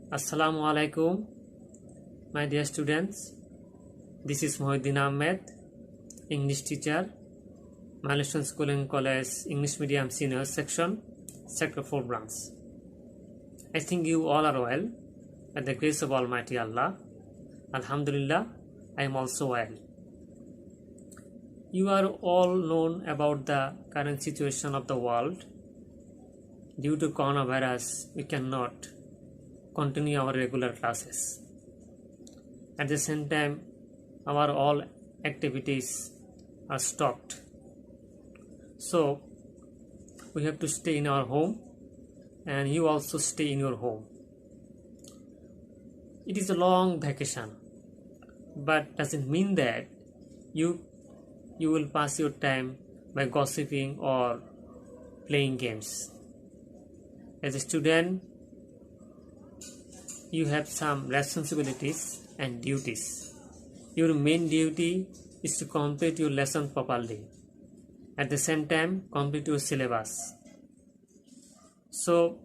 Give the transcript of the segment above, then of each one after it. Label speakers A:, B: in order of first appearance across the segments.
A: Assalamu alaikum, my dear students. This is Mohiddin Ahmed, English teacher, Milestone School and College, English Medium Senior Section, Sector 4 branch. I think you all are well, by the grace of Almighty Allah. Alhamdulillah, I am also well. You are all known about the current situation of the world. Due to coronavirus, we cannot continue our regular classes. At the same time, our all activities are stopped. So we have to stay in our home, and you also stay in your home. It is a long vacation, but doesn't mean that you will pass your time by gossiping or playing games. As a student, you have some responsibilities and duties. Your main duty is to complete your lesson properly. At the same time, complete your syllabus. So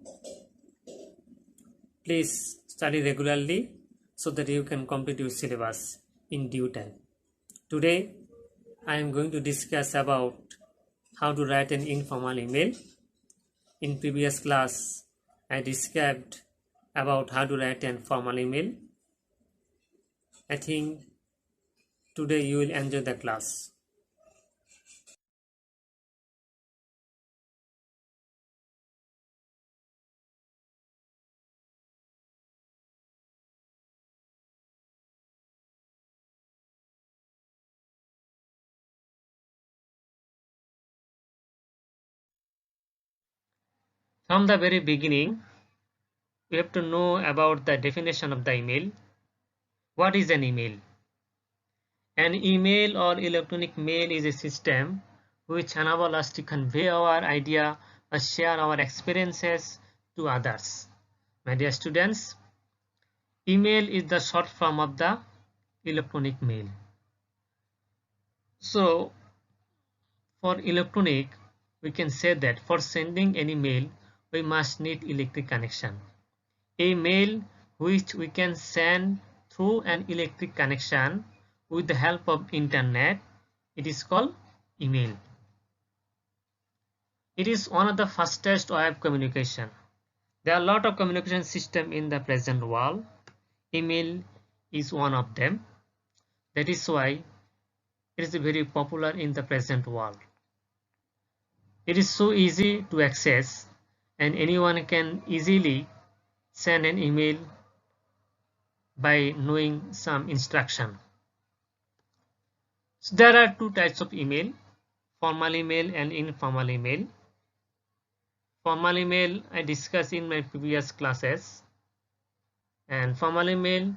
A: please study regularly so that you can complete your syllabus in due time. Today I am going to discuss about how to write an informal email. In previous class I described about how to write an formal email. I think today you will enjoy the class. From the very beginning, we have to know about the definition of the email. What is an email? An email or electronic mail is a system which enables us to convey our idea or share our experiences to others. My dear students, email is the short form of the electronic mail. So for electronic, we can say that for sending any mail, we must need electric connection. A mail which we can send through an electric connection with the help of internet, it is called email. It is one of the fastest way of communication. There are a lot of communication systems in the present world. Email is one of them. That is why it is very popular in the present world. It is so easy to access, and anyone can easily send an email by knowing some instruction. So there are two types of email, formal email and informal email. Formal email I discussed in my previous classes, and formal email,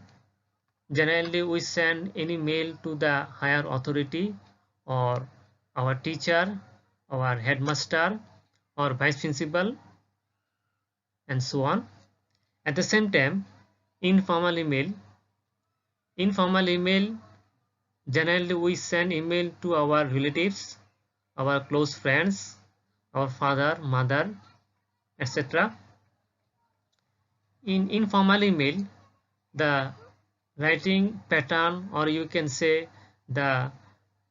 A: generally we send any mail to the higher authority or our teacher, our headmaster or vice principal and so on. At the same time, informal email, generally we send email to our relatives, our close friends, our father, mother, etc. In informal email, the writing pattern, or you can say the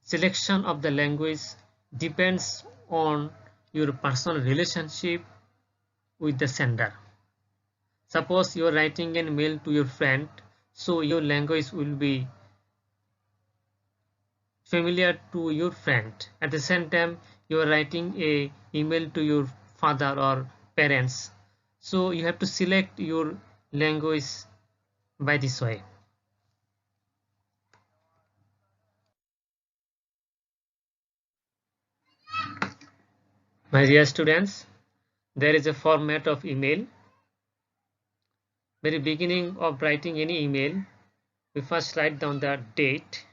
A: selection of the language, depends on your personal relationship with the sender. Suppose you are writing an mail to your friend, so your language will be familiar to your friend. At the same time, you are writing a email to your father or parents, so you have to select your language by this way. My dear students, there is a format of email. Very beginning of writing any email, we first write down the date,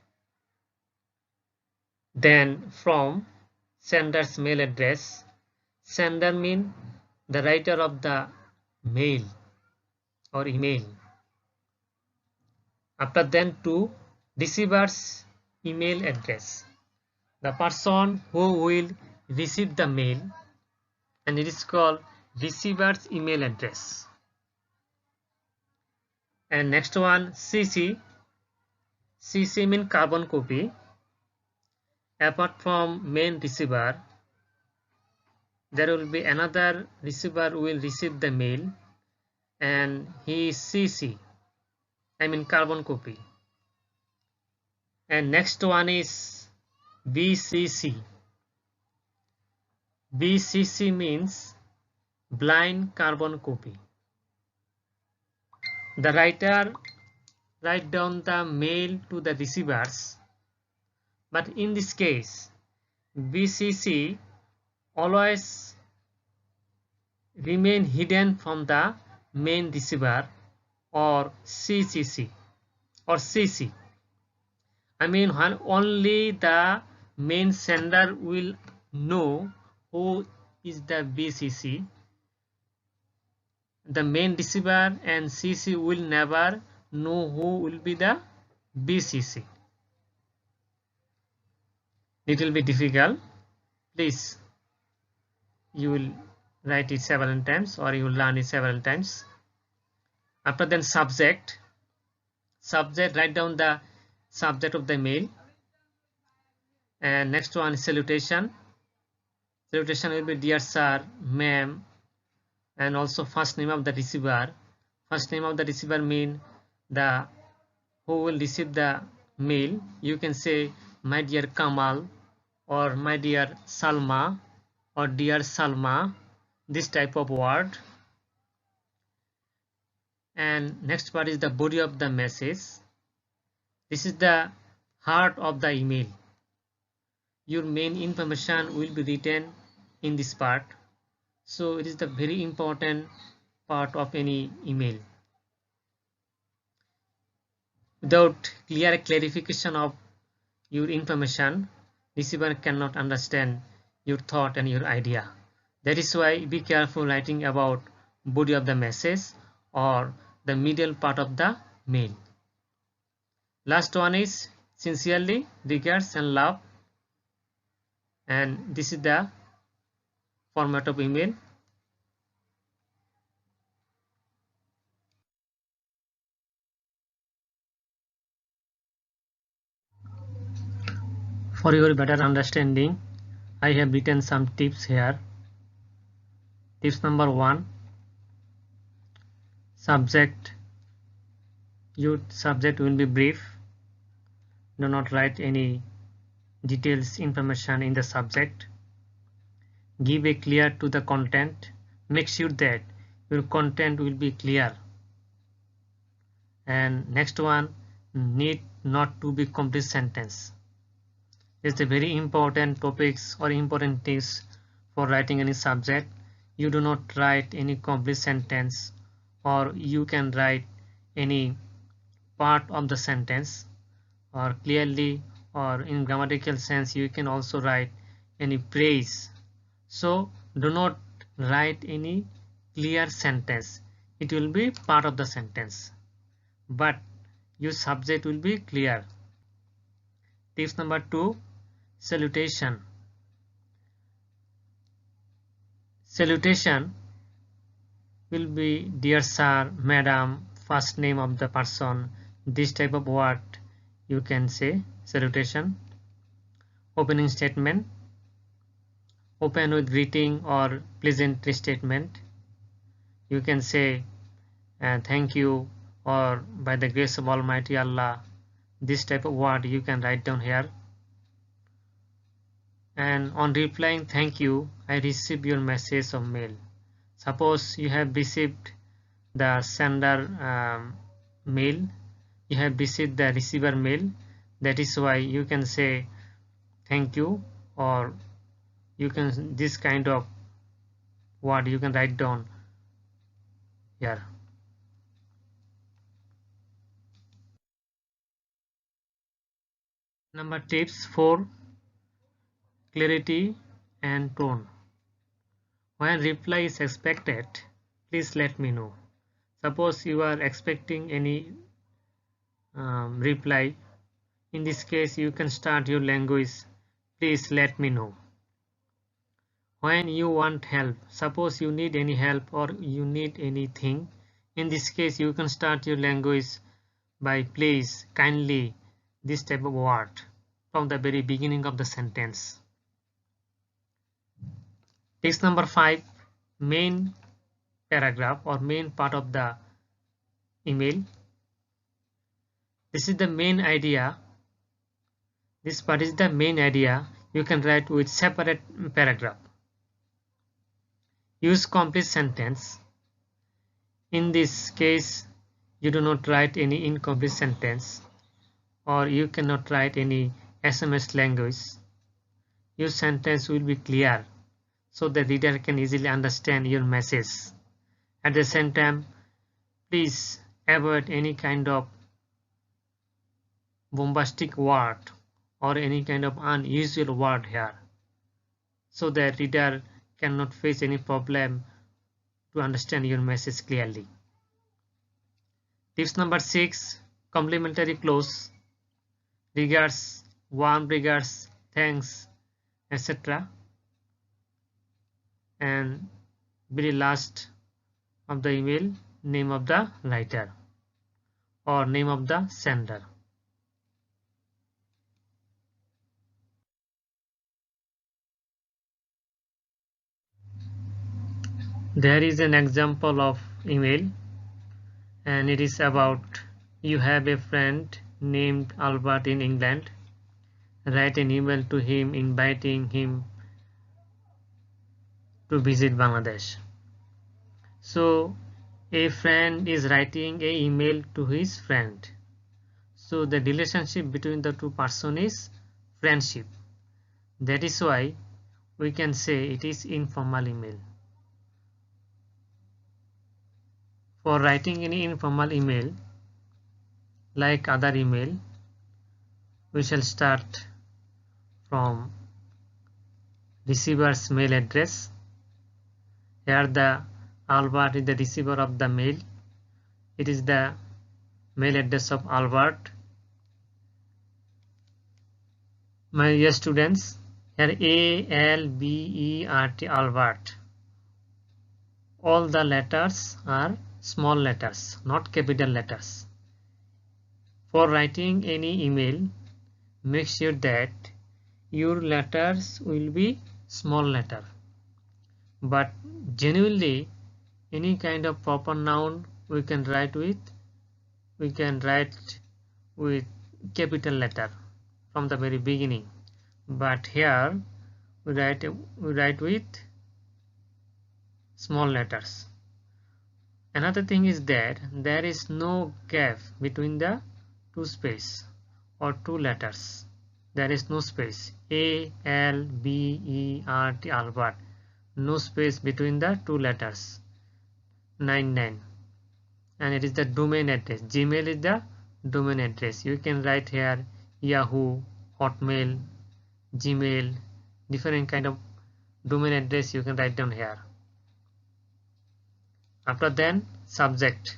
A: then from, sender's mail address. Sender means the writer of the mail or email. After then to receiver's email address, the person who will receive the mail, and it is called receiver's email address. And next one, CC. CC means carbon copy. Apart from main receiver, there will be another receiver who will receive the mail, and he is CC, I mean carbon copy. And next one is BCC. BCC means blind carbon copy. The writer write down the mail to the receivers, but in this case BCC always remain hidden from the main receiver or CCC or CC. I mean when only the main sender will know who is the BCC. The main receiver and CC will never know who will be the BCC. It will be difficult. Please, you will write it several times or you will learn it several times. After then subject, write down the subject of the mail. And next one is salutation. Salutation will be dear sir, ma'am, and also first name of the receiver. First name of the receiver mean the who will receive the mail. You can say my dear Kamal or my dear Salma or dear Salma, this type of word. And next part is the body of the message. This is the heart of the email. Your main information will be written in this part, so it is the very important part of any email. Without clear clarification of your information, receiver cannot understand your thought and your idea. That is why be careful writing about body of the message or the middle part of the mail. Last one is sincerely, regards and love, and this is the format of email. For your better understanding, I have written some tips here. Tips number 1, subject. Your subject will be brief. Do not write any details information in the subject. Give a clear to the content. Make sure that your content will be clear. And next one, need not to be complete sentence. It's a very important topics or important tips for writing any subject. You do not write any complete sentence, or you can write any part of the sentence, or clearly or in grammatical sense you can also write any phrase. So do not write any clear sentence. It will be part of the sentence, but your subject will be clear. Tips number 2, salutation. Salutation will be dear sir, madam, first name of the person, this type of word you can say salutation. Opening statement, open with greeting or pleasantry statement. You can say thank you or by the grace of Almighty Allah, this type of word you can write down here. And on replying thank you, I received your message or mail. Suppose you have received the sender mail, you have received the receiver mail, that is why you can say thank you, or you can this kind of word you can write down here. Number tips 4, clarity and tone. When reply is expected, please let me know. Suppose you are expecting any reply, in this case you can start your language, please let me know. When you want help, suppose you need any help or you need anything, In this case, you can start your language by please, kindly, this type of word from the very beginning of the sentence. Text number 5, main paragraph or main part of the email. This is the main idea. This part is the main idea. You can write with separate paragraph. Use complete sentence. In this case, you do not write any incomplete sentence, or you cannot write any SMS language. Your sentence will be clear so the reader can easily understand your message. At the same time, please avoid any kind of bombastic word or any kind of unusual word here, so the reader cannot face any problem to understand your message clearly. Tips number 6, complimentary clause. Regards, warm regards, thanks, etc. And very last of the email, name of the writer or name of the sender. There is an example of email, and it is about, you have a friend named Albert in England. Write an email to him inviting him to visit Bangladesh. So a friend is writing a email to his friend. So the relationship between the two persons is friendship. That is why we can say it is informal email. For writing any informal email like other email, we shall start from receiver's mail address. Here the Albert is the receiver of the mail. It is the mail address of Albert. My dear students, here ALBERT, Albert. All the letters are small letters, not capital letters. For writing any email, make sure that your letters will be small letter. But genuinely, any kind of proper noun we can write with capital letter from the very beginning. But here we write with small letters. Another thing is that there is no gap between the two space or two letters. There is no space. ALBERT, Albert. No space between the two letters. 99. And it is the domain address. Gmail is the domain address. You can write here Yahoo, Hotmail, Gmail, different kind of domain address you can write down here. After then, subject,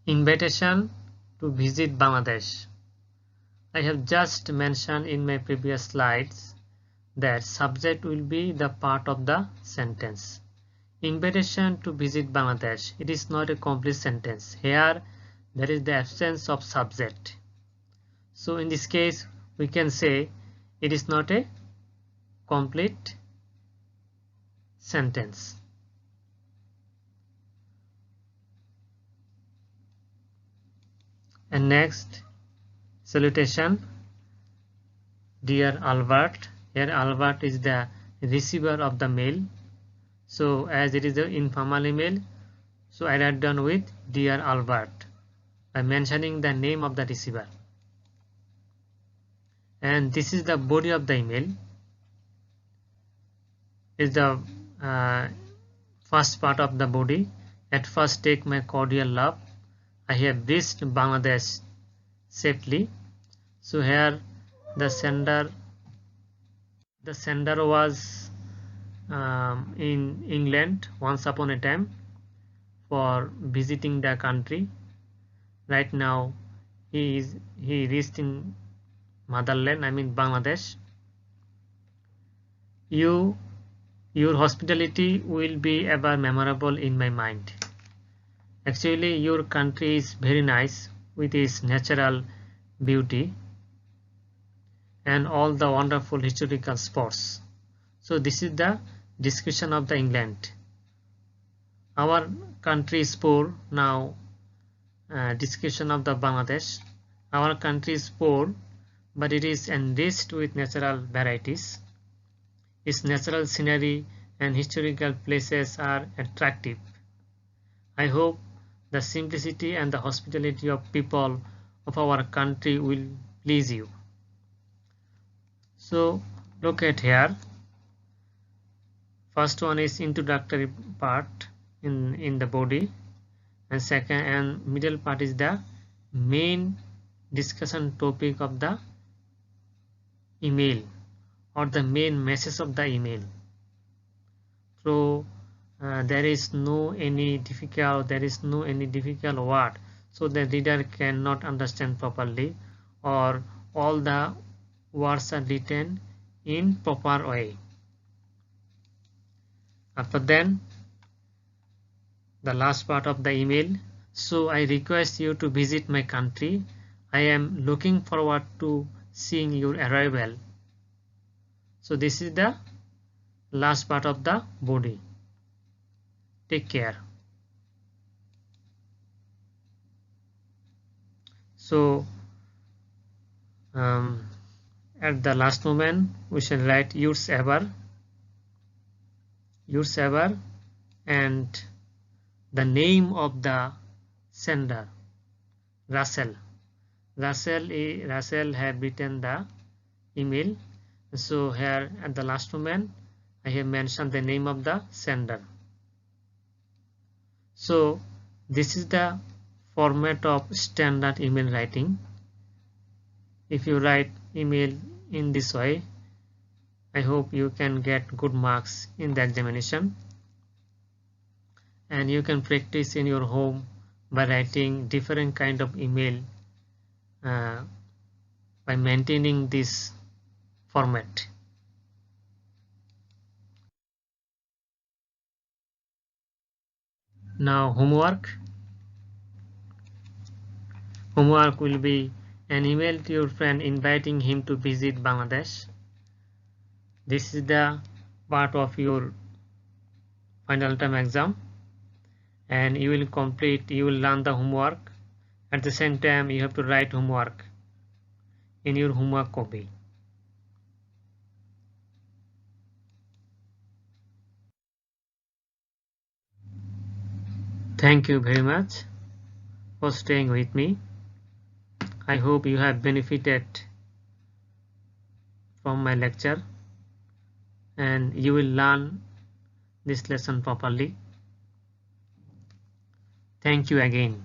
A: invitation to visit Bangladesh. I have just mentioned in my previous slides that subject will be the part of the sentence. Invitation to visit Bangladesh, it is not a complete sentence. Here there is the absence of subject. So in this case we can say it is not a complete sentence. And next, salutation, dear Albert. Here Albert is the receiver of the mail. So as it is an informal email, so I write down with dear Albert by mentioning the name of the receiver. And this is the body of the email. Is the first part of the body. At first, take my cordial love. I have reached Bangladesh safely. So here the sender was in England once upon a time for visiting the country. Right now he reached in motherland, I mean Bangladesh. Your hospitality will be ever memorable in my mind. Actually, your country is very nice with its natural beauty and all the wonderful historical spots. So this is the description of the England. Our country is poor. Now description of the Bangladesh. Our country is poor, but it is enriched with natural varieties. Its natural scenery and historical places are attractive. I hope the simplicity and the hospitality of people of our country will please you. So look at here. First one is introductory part in the body, and second and middle part is the main discussion topic of the email or the main message of the email. So there is no any difficult word, so the reader cannot understand properly, or all the words are written in proper way. After then the last part of the email. So I request you to visit my country. I am looking forward to seeing your arrival. So this is the last part of the body. Take care. So at the last moment we shall write yours ever, and the name of the sender, Russell have written the email. So here at the last moment I have mentioned the name of the sender. So this is the format of standard email writing. If you write email in this way, I hope you can get good marks in the examination, and you can practice in your home by writing different kind of email by maintaining this format. Now homework will be an email to your friend inviting him to visit Bangladesh. This is the part of your final term exam, and you will learn the homework. At the same time you have to write homework in your homework copy. Thank you very much for staying with me. I hope you have benefited from my lecture and you will learn this lesson properly. Thank you again.